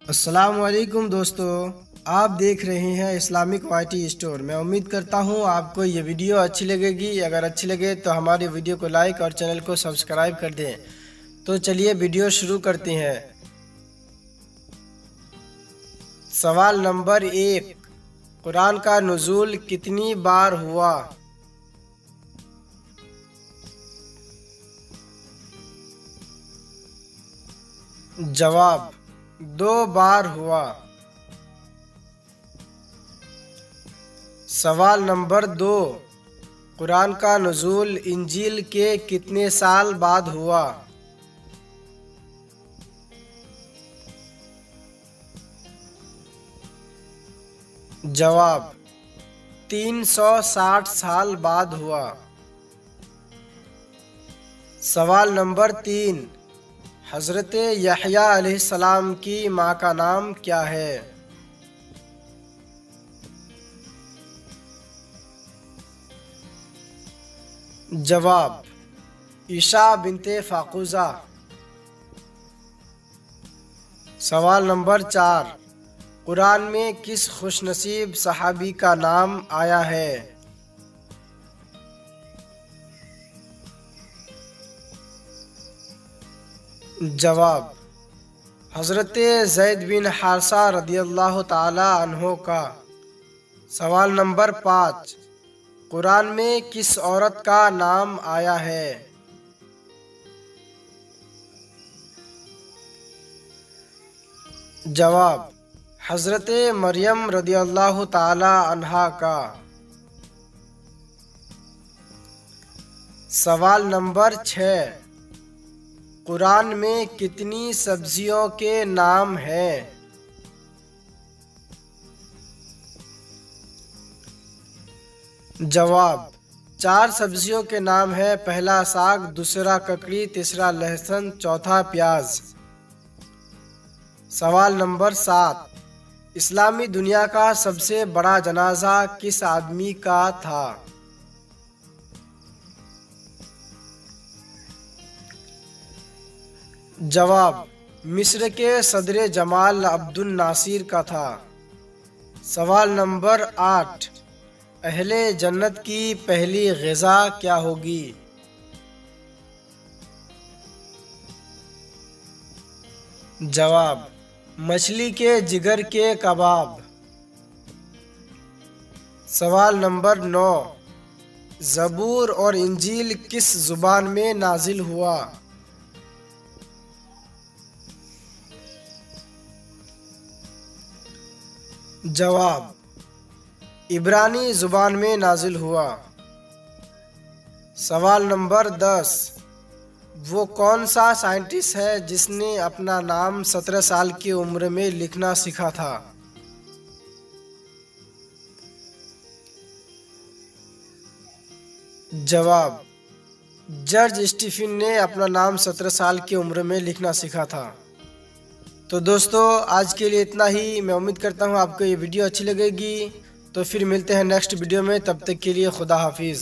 السلام علیکم دوستو، آپ دیکھ رہے ہیں اسلامک وائی اسٹور۔ میں امید کرتا ہوں آپ کو یہ ویڈیو اچھی لگے گی۔ اگر اچھی لگے تو ہماری ویڈیو کو لائک اور چینل کو سبسکرائب کر دیں۔ تو چلیے ویڈیو شروع کرتے ہیں۔ سوال نمبر 1، قرآن کا نزول کتنی بار ہوا؟ جواب: 2 بار ہوا۔ سوال نمبر 2، قرآن کا نزول انجیل کے کتنے سال بعد ہوا؟ جواب: 360 سال بعد ہوا۔ سوال نمبر 3، حضرت یحییٰ علیہ السلام کی ماں کا نام کیا ہے؟ جواب: عیسیٰ بنت فاقوزہ۔ سوال نمبر 4، قرآن میں کس خوش نصیب صحابی کا نام آیا ہے؟ جواب: حضرت زید بن حارثہ رضی اللہ تعالی عنہ کا۔ سوال نمبر 5، قرآن میں کس عورت کا نام آیا ہے؟ جواب: حضرت مریم رضی اللہ تعالی عنہا کا۔ سوال نمبر 6، قرآن میں کتنی سبزیوں کے نام ہیں؟ جواب: 4 سبزیوں کے نام ہیں۔ پہلا ساگ، دوسرا ککڑی، تیسرا لہسن، چوتھا پیاز۔ سوال نمبر 7، اسلامی دنیا کا سب سے بڑا جنازہ کس آدمی کا تھا؟ جواب: مصر کے صدر جمال عبد الناصر کا تھا۔ سوال نمبر 8، اہل جنت کی پہلی غذا کیا ہوگی؟ جواب: مچھلی کے جگر کے کباب۔ سوال نمبر 9، زبور اور انجیل کس زبان میں نازل ہوا؟ جواب: عبرانی زبان میں نازل ہوا۔ سوال نمبر 10، وہ کون سا سائنٹسٹ ہے جس نے اپنا نام 17 سال کی عمر میں لکھنا سیکھا تھا؟ جواب: جارج اسٹیفن نے اپنا نام 17 سال کی عمر میں لکھنا سیکھا تھا۔ تو دوستو آج کے لیے اتنا ہی۔ میں امید کرتا ہوں آپ کو یہ ویڈیو اچھی لگے گی۔ تو پھر ملتے ہیں نیکسٹ ویڈیو میں، تب تک کے لیے خدا حافظ۔